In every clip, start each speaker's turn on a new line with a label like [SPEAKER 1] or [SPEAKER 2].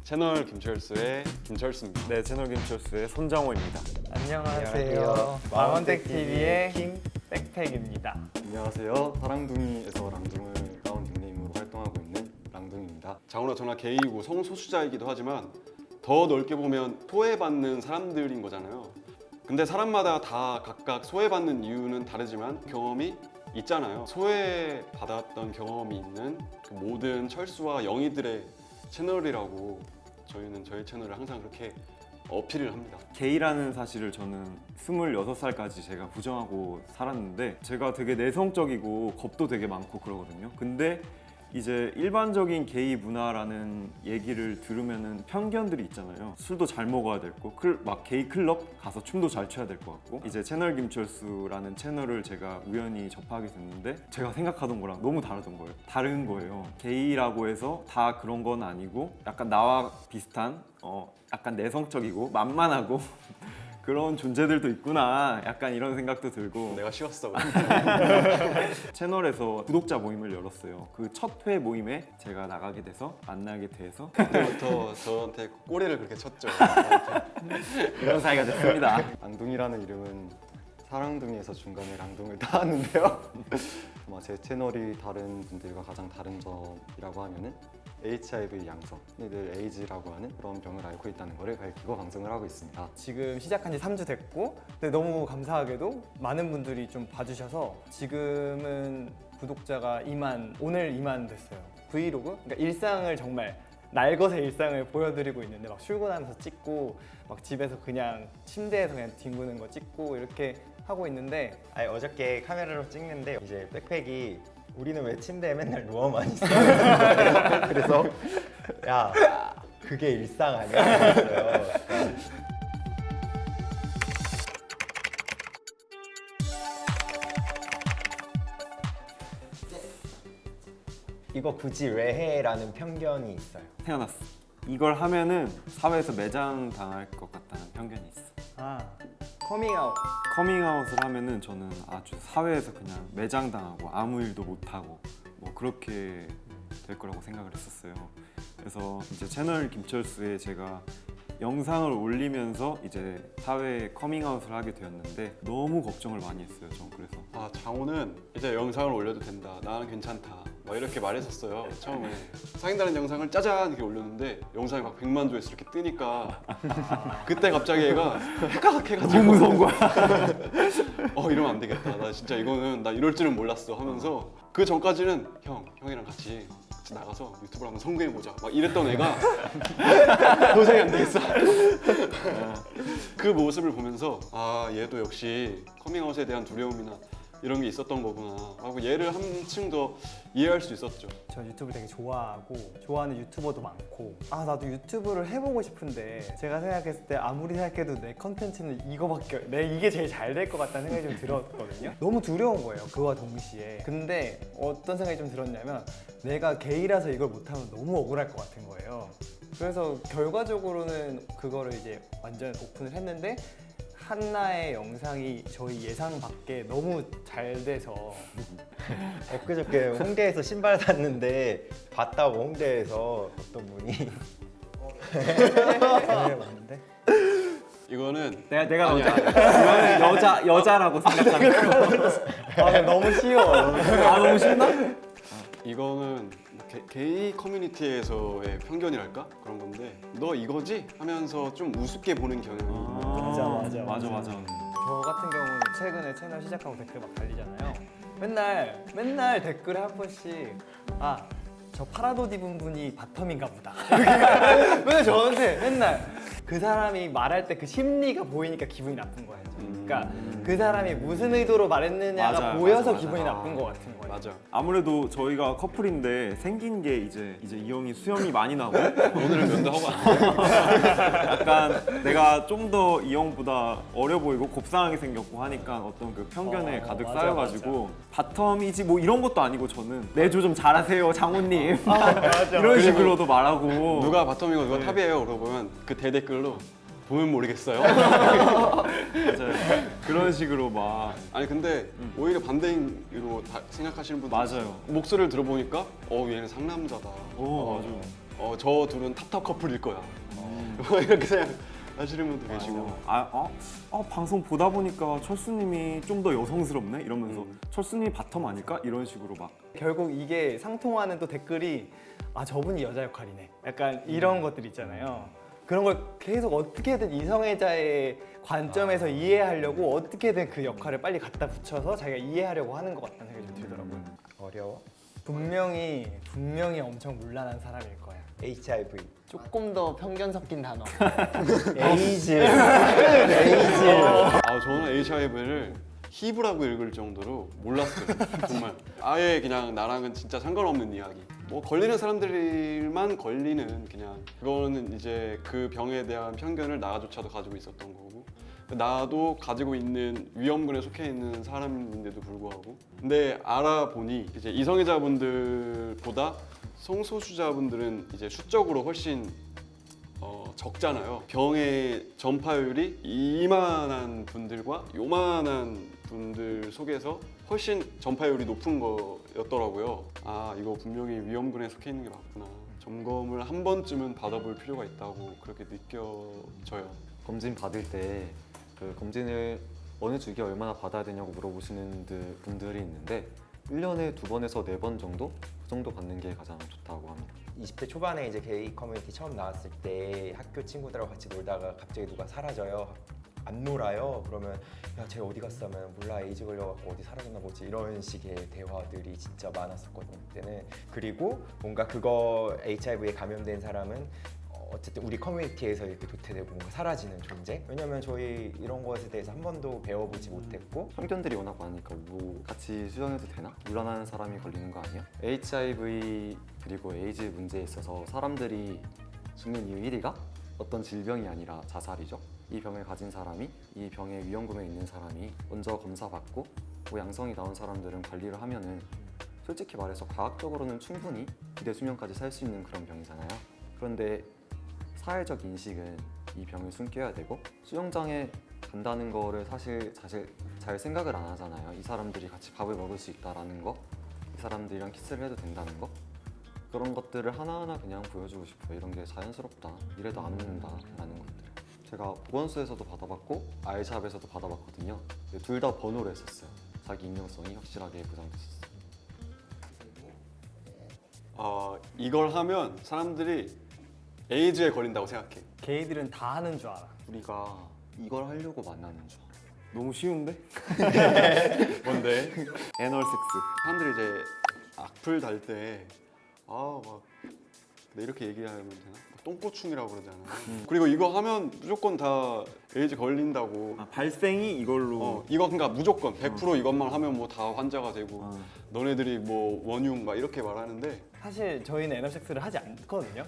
[SPEAKER 1] 채널 김철수의 김철수입니다.
[SPEAKER 2] 네, 채널 김철수의 손장호입니다.
[SPEAKER 3] 안녕하세요. 망원택 TV의 킹 백팩입니다.
[SPEAKER 4] 안녕하세요. 사랑둥이에서 랑둥을 따온 닉네임으로 활동하고 있는 랑둥입니다.
[SPEAKER 1] 장훈아 저나 게이고 성소수자이기도 하지만 더 넓게 보면 소외받는 사람들인 거잖아요. 근데 사람마다 다 각각 소외받는 이유는 다르지만 경험이 있잖아요. 소외받았던 경험이 있는 그 모든 철수와 영희들의 채널이라고 저희는 저희 채널을 항상 그렇게 어필을 합니다.
[SPEAKER 2] 게이라는 사실을 저는 26살까지 제가 부정하고 살았는데 제가 되게 내성적이고 겁도 되게 많고 그러거든요. 근데 이제 일반적인 게이 문화라는 얘기를 들으면은 편견들이 있잖아요. 술도 잘 먹어야 될 거, 막 게이 클럽 가서 춤도 잘 춰야 될 것 같고 이제 채널 김철수라는 채널을 제가 우연히 접하게 됐는데 제가 생각하던 거랑 너무 다른 거예요. 게이라고 해서 다 그런 건 아니고 약간 나와 비슷한 약간 내성적이고 만만하고 그런 존재들도 있구나 약간 이런 생각도 들고
[SPEAKER 1] 내가 쉬웠어.
[SPEAKER 2] 채널에서 구독자 모임을 열었어요. 그 첫 회 모임에 제가 나가게 돼서 만나게 돼서
[SPEAKER 1] 그때부터 저한테 꼬리를 그렇게 쳤죠.
[SPEAKER 2] 이런 사이가 됐습니다.
[SPEAKER 4] 랑둥이라는 이름은 사랑둥이에서 중간에 랑둥을 따왔는데요. 아마 제 채널이 다른 분들과 가장 다른 점이라고 하면은 HIV 양성이들 에이즈라고 하는 그런 병을 앓고 있다는 것을 밝히고 방송을 하고 있습니다.
[SPEAKER 3] 지금 시작한 지 3주 됐고 근데 너무 감사하게도 많은 분들이 좀 봐주셔서 지금은 구독자가 오늘 2만 됐어요. 브이로그? 그러니까 일상을 정말 날것의 일상을 보여드리고 있는데 막 출근하면서 찍고 막 집에서 그냥 침대에서 그냥 뒹구는 거 찍고 이렇게 하고 있는데
[SPEAKER 5] 아니 어저께 카메라로 찍는데 이제 백팩이 우리는 왜 침대에 맨날 누워만 있어? 그래서 야 그게 일상 아니야? 그랬어요. 이거 굳이 왜 해? 라는 편견이 있어요.
[SPEAKER 2] 태어났어. 이걸 하면은 사회에서 매장 당할 것 같다는 편견이 있어.
[SPEAKER 3] 커밍아웃.
[SPEAKER 2] 커밍아웃을 하면은 저는 아주 사회에서 그냥 매장당하고 아무 일도 못하고 뭐 그렇게 될 거라고 생각을 했었어요. 그래서 이제 채널 김철수에 제가 영상을 올리면서 이제 사회에 커밍아웃을 하게 되었는데 너무 걱정을 많이 했어요. 전 그래서
[SPEAKER 1] 아 장호는 이제 영상을 올려도 된다. 나는 괜찮다. 막 이렇게 말했었어요. 처음에 사귄다는 영상을 짜잔 이렇게 올렸는데 영상이 막 100만 조회수 이렇게 뜨니까 그때 갑자기 얘가 헷가닥 해가지고
[SPEAKER 2] 너무 무서운 거야.
[SPEAKER 1] 이러면 안 되겠다. 나 진짜 이거는 나 이럴 줄은 몰랐어 하면서 그 전까지는 형이랑 같이 나가서 유튜브를 한번 성공해보자 막 이랬던 애가 도저히 안 되겠어. 그 모습을 보면서 아 얘도 역시 커밍아웃에 대한 두려움이나 이런 게 있었던 거구나 하고 얘를 한층 더 이해할 수 있었죠.
[SPEAKER 3] 저 유튜브를 되게 좋아하고 좋아하는 유튜버도 많고 나도 유튜브를 해보고 싶은데 제가 생각했을 때 아무리 생각해도 내 컨텐츠는 이게 제일 잘 될 것 같다는 생각이 좀 들었거든요. 너무 두려운 거예요. 그와 동시에. 근데 어떤 생각이 좀 들었냐면 내가 게이라서 이걸 못하면 너무 억울할 것 같은 거예요. 그래서 결과적으로는 그거를 이제 완전 오픈을 했는데 한나의 영상이 저희 예상 밖에 너무 잘 돼서
[SPEAKER 5] 엊그저께 홍대에서 신발 샀는데 봤다고 홍대에서 어떤 분이 왔는데
[SPEAKER 1] 이거는
[SPEAKER 2] 내가
[SPEAKER 1] 아니야.
[SPEAKER 2] 이거는 여자라고 생각하는 거.
[SPEAKER 3] 너무 쉬워.
[SPEAKER 2] 너무 신나?
[SPEAKER 1] 이거는 게이 커뮤니티에서의 편견이랄까? 그런 건데 너 이거지? 하면서 좀 우습게 보는 경향이
[SPEAKER 3] 맞아. 저 같은 경우는 최근에 채널 시작하고 댓글 막 달리잖아요. 맨날 댓글에 한 번씩 저 파라옷 입은 분이 바텀인가 보다. 맨날 저한테 맨날 그 사람이 말할 때 그 심리가 보이니까 기분이 나쁜 거예요. 그러니까 그 사람이 무슨 의도로 말했느냐가 보여서 기분이 나쁜 것 같은 거예요.
[SPEAKER 1] 맞아.
[SPEAKER 2] 아무래도 저희가 커플인데 생긴 게 이제 이 형이 수염이 많이 나고
[SPEAKER 1] 오늘은 면도하고 안
[SPEAKER 2] 약간 내가 좀 더 이 형보다 어려 보이고 곱상하게 생겼고 하니까 어떤 그 편견에 가득 쌓여가지고 바텀이지 뭐 이런 것도 아니고 저는 내조 좀 잘하세요 장호님 이런 식으로도 말하고
[SPEAKER 1] 누가 바텀이고 누가 탑이에요 물어보면 그 대댓글로 보면 모르겠어요. 맞아요.
[SPEAKER 2] 그런 식으로 막
[SPEAKER 1] 아니 근데 오히려 반대로 생각하시는 분들
[SPEAKER 2] 맞아요.
[SPEAKER 1] 목소리를 들어보니까 얘는 상남자다.
[SPEAKER 2] 맞아.
[SPEAKER 1] 저 둘은 탑탑 커플일 거야. 이렇게 생각하시는 분도 계시고.
[SPEAKER 2] 방송 보다 보니까 철수님이 좀 더 여성스럽네 이러면서 철수님이 바텀 아닐까 이런 식으로 막
[SPEAKER 3] 결국 이게 상통하는 또 댓글이 아 저분이 여자 역할이네 약간 이런 것들 있잖아요. 그런 걸 계속 어떻게든 이성애자의 관점에서 이해하려고 어떻게든 그 역할을 빨리 갖다 붙여서 자기가 이해하려고 하는 것 같다는 생각이 좀 들더라고요.
[SPEAKER 5] 어려워.
[SPEAKER 3] 분명히 엄청 문란한 사람일 거야.
[SPEAKER 5] HIV.
[SPEAKER 6] 조금 더 편견 섞인 단어.
[SPEAKER 5] 에이즈.
[SPEAKER 1] 저는 HIV를 HIV라고 읽을 정도로 몰랐어요. 정말 아예 그냥 나랑은 진짜 상관없는 이야기. 뭐 걸리는 사람들만 걸리는 그냥 그거는 이제 그 병에 대한 편견을 나조차도 가지고 있었던 거고 나도 가지고 있는 위험군에 속해 있는 사람인데도 불구하고 근데 알아보니 이제 이성애자분들보다 성소수자분들은 이제 수적으로 훨씬 적잖아요. 병의 전파율이 이만한 분들과 요만한 분들 속에서 훨씬 전파율이 높은 거였더라고요. 아 이거 분명히 위험군에 속해 있는 게 맞구나. 점검을 한 번쯤은 받아볼 필요가 있다고 그렇게 느껴져요.
[SPEAKER 4] 검진 받을 때 그 검진을 어느 주기에 얼마나 받아야 되냐고 물어보시는 분들이 있는데 1년에 2번에서 4번 정도? 그 정도 받는 게 가장 좋다고 합니다.
[SPEAKER 5] 20대 초반에 이제 게이 커뮤니티 처음 나왔을 때 학교 친구들하고 같이 놀다가 갑자기 누가 사라져요. 안 놀아요. 그러면 야, 쟤 어디 갔어? 하면 몰라, 에이즈 걸려갖고 어디 사라졌나 보지. 이런 식의 대화들이 진짜 많았었거든요, 그때는. 그리고 뭔가 그거 HIV에 감염된 사람은 어쨌든 우리 커뮤니티에서 이렇게 도태되고 뭔가 사라지는 존재? 왜냐면 저희 이런 것에 대해서 한 번도 배워보지 못했고
[SPEAKER 4] 편견들이 워낙 많으니까 뭐 같이 수정해도 되나? 물란한 사람이 걸리는 거 아니야? HIV 그리고 에이즈 문제에 있어서 사람들이 죽는 이유 1위가 어떤 질병이 아니라 자살이죠. 이 병을 가진 사람이 이 병의 위험군에 있는 사람이 먼저 검사받고 뭐 양성이 나온 사람들은 관리를 하면은 솔직히 말해서 과학적으로는 충분히 기대 수명까지 살 수 있는 그런 병이잖아요. 그런데 사회적 인식은 이 병을 숨겨야 되고 수영장에 간다는 거를 사실 잘 생각을 안 하잖아요. 이 사람들이 같이 밥을 먹을 수 있다라는 거, 이 사람들이랑 키스를 해도 된다는 거, 그런 것들을 하나하나 그냥 보여주고 싶어요. 이런 게 자연스럽다, 이래도 안 웃는다라는 것들. 제가 보건소에서도 받아봤고 알샵에서도 받아봤거든요. 둘 다 번호를 했었어요. 자기 익명성이 확실하게 보장됐었어요.
[SPEAKER 1] 이걸 하면 사람들이 에이즈에 걸린다고 생각해.
[SPEAKER 3] 게이들은 다 하는 줄 알아.
[SPEAKER 4] 우리가 이걸 하려고 만나는 줄.
[SPEAKER 2] 너무 쉬운데?
[SPEAKER 1] 뭔데?
[SPEAKER 2] 애널 섹스.
[SPEAKER 1] 사람들이 이제 악플 달 때 막 근데 이렇게 얘기하면 되나? 똥꼬충이라고 그러잖아. 그리고 이거 하면 무조건 다 에이즈 걸린다고.
[SPEAKER 2] 발생이 이걸로
[SPEAKER 1] 이거 그러니까 무조건 100% 이것만 하면 뭐 다 환자가 되고
[SPEAKER 2] 어.
[SPEAKER 1] 너네들이 뭐 원흉 막 이렇게 말하는데
[SPEAKER 3] 사실 저희는 애널섹스를 하지 않거든요.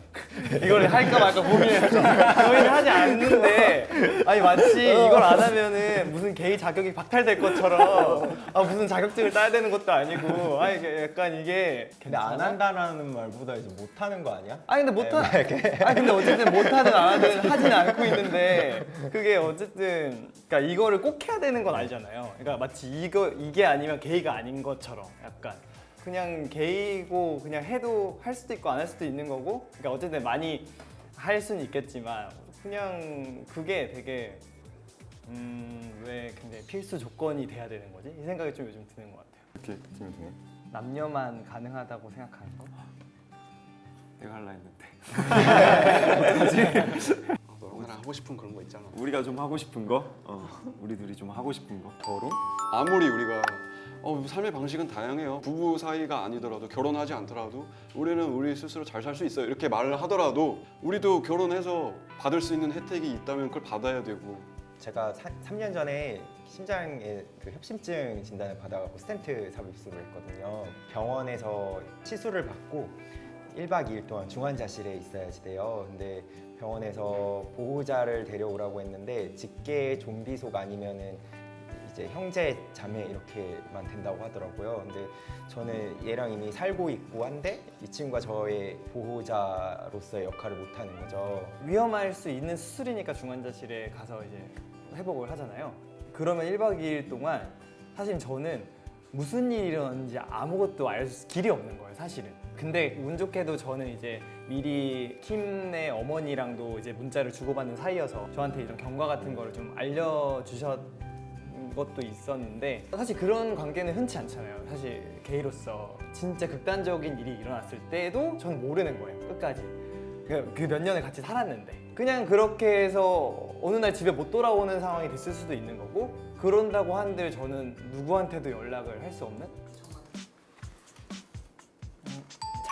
[SPEAKER 3] 이걸 할까 말까 고민해서 저희는 하지 않는데 아니 마치 이걸 안 하면은 무슨 게이 자격이 박탈될 것처럼 무슨 자격증을 따야 되는 것도 아니고 약간 이게
[SPEAKER 5] 근데 안 한다라는 말보다 이제 못 하는 거 아니야?
[SPEAKER 3] 근데 어쨌든 못하든 안 하든 하진 않고 있는데 그게 어쨌든 그러니까 이거를 꼭 해야 되는 건 아니잖아요. 그러니까 마치 이게 아니면 게이가 아닌 것처럼 약간 그냥 게이고 그냥 해도 할 수도 있고 안 할 수도 있는 거고 그러니까 어쨌든 많이 할 수는 있겠지만 그냥 그게 되게 왜 굉장히 필수 조건이 돼야 되는 거지? 이 생각이 좀 요즘 드는 것 같아요.
[SPEAKER 4] 이렇게 팀이 드네.
[SPEAKER 3] 남녀만 가능하다고 생각하는 거?
[SPEAKER 2] 내가 할라 했는데
[SPEAKER 1] 너랑 나랑 하고 싶은 그런 거 있잖아.
[SPEAKER 2] 우리가 좀 하고 싶은 거, 우리 둘이 좀 하고 싶은 거.
[SPEAKER 4] 결혼?
[SPEAKER 1] 아무리 우리가 삶의 방식은 다양해요. 부부 사이가 아니더라도 결혼하지 않더라도 우리는 우리 스스로 잘 살 수 있어요. 이렇게 말을 하더라도 우리도 결혼해서 받을 수 있는 혜택이 있다면 그걸 받아야 되고.
[SPEAKER 5] 제가 3년 전에 심장에 그 협심증 진단을 받아갖고 스텐트 삽입술을 했거든요. 병원에서 치수를 받고 1박 2일 동안 중환자실에 있어야지 돼요. 근데 병원에서 보호자를 데려오라고 했는데 직계 좀비속 아니면은 이제 형제 자매 이렇게만 된다고 하더라고요. 근데 저는 얘랑 이미 살고 있고 한데 이 친구가 저의 보호자로서의 역할을 못 하는 거죠.
[SPEAKER 3] 위험할 수 있는 수술이니까 중환자실에 가서 이제 회복을 하잖아요. 그러면 1박 2일 동안 사실 저는 무슨 일이 일어났는지 아무것도 알 길이 없는 거예요, 사실은. 근데 운 좋게도 저는 이제 미리 킴의 어머니랑도 이제 문자를 주고받는 사이여서 저한테 이런 경과 같은 거를 좀 알려주셨 것도 있었는데 사실 그런 관계는 흔치 않잖아요. 사실 게이로서 진짜 극단적인 일이 일어났을 때도 전 모르는 거예요. 끝까지. 그 몇 년을 같이 살았는데 그냥 그렇게 해서 어느 날 집에 못 돌아오는 상황이 됐을 수도 있는 거고 그런다고 한들 저는 누구한테도 연락을 할 수 없는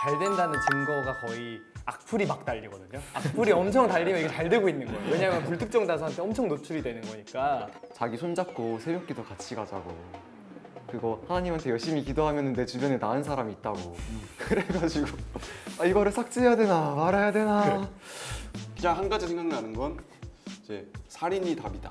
[SPEAKER 3] 잘 된다는 증거가 거의 악플이 막 달리거든요. 악플이 엄청 달리면 이게 잘 되고 있는 거예요. 왜냐하면 불특정 다수한테 엄청 노출이 되는 거니까.
[SPEAKER 4] 자기 손잡고 새벽기도 같이 가자고. 그거 하나님한테 열심히 기도하면 내 주변에 나은 사람이 있다고. 그래가지고 아, 이거를 삭제해야 되나 말아야 되나.
[SPEAKER 1] 그냥 한 가지 생각나는 건 이제 살인이 답이다.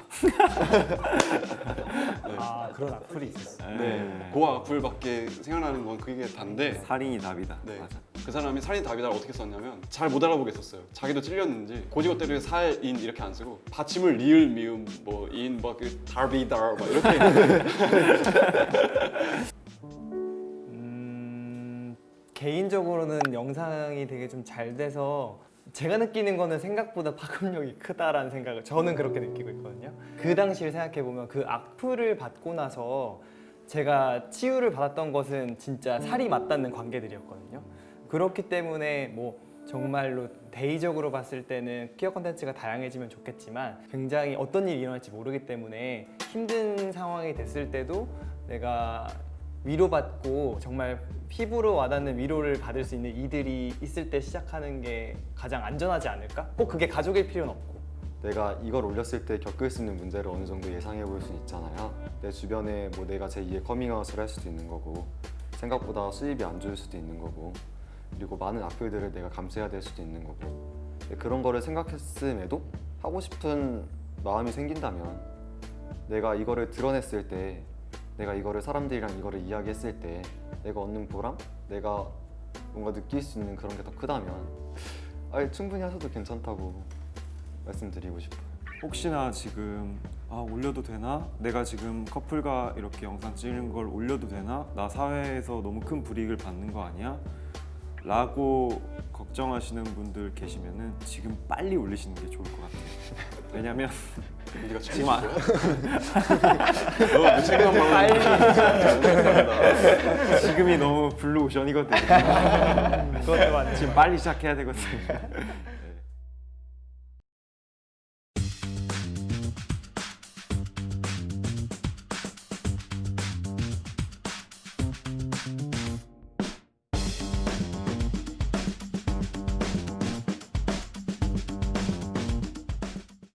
[SPEAKER 3] 아 그런 악플이 있었어요.
[SPEAKER 1] 네, 그 악플밖에 생각나는 건 그게 단데
[SPEAKER 2] 살인이 답이다.
[SPEAKER 1] 네.
[SPEAKER 2] 맞아.
[SPEAKER 1] 그 사람이 살인 답이다를 어떻게 썼냐면 잘 못 알아보겠었어요. 자기도 찔렸는지 고지고대로 살인 이렇게 안 쓰고 받침을 리을 미음 뭐인뭐그 답이다 막 이렇게
[SPEAKER 3] 개인적으로는 영상이 되게 좀 잘 돼서 제가 느끼는 거는 생각보다 파급력이 크다라는 생각을 저는 그렇게 느끼고 있거든요. 그 당시를 생각해 보면 그 악플을 받고 나서 제가 치유를 받았던 것은 진짜 살이 맞닿는 관계들이었거든요. 그렇기 때문에 뭐 정말로 대의적으로 봤을 때는 퀴어 콘텐츠가 다양해지면 좋겠지만 굉장히 어떤 일이 일어날지 모르기 때문에 힘든 상황이 됐을 때도 내가 위로받고 정말 피부로 와닿는 위로를 받을 수 있는 이들이 있을 때 시작하는 게 가장 안전하지 않을까? 꼭 그게 가족일 필요는 없고.
[SPEAKER 4] 내가 이걸 올렸을 때 겪을 수 있는 문제를 어느 정도 예상해 볼 수 있잖아요. 내 주변에 뭐 내가 제2의 커밍아웃을 할 수도 있는 거고 생각보다 수입이 안 좋을 수도 있는 거고 그리고 많은 악플들을 내가 감수해야 될 수도 있는 거고 그런 거를 생각했음에도 하고 싶은 마음이 생긴다면 내가 이거를 드러냈을 때 내가 이거를 사람들이랑 이거를 이야기했을 때 내가 얻는 보람? 내가 뭔가 느낄 수 있는 그런 게 더 크다면 충분히 하셔도 괜찮다고 말씀드리고 싶어요.
[SPEAKER 2] 혹시나 지금 올려도 되나? 내가 지금 커플과 이렇게 영상 찍는 걸 올려도 되나? 나 사회에서 너무 큰 불이익을 받는 거 아니야? 라고 걱정하시는 분들 계시면은 지금 빨리 올리시는 게 좋을 것 같아요. 왜냐면
[SPEAKER 1] 우리가
[SPEAKER 2] 지금
[SPEAKER 1] 너 무책임한 마음을
[SPEAKER 2] 지금이 너무 블루 오션이거든요.
[SPEAKER 3] 그것도 맞네.
[SPEAKER 2] 지금 빨리 시작해야 되거든요.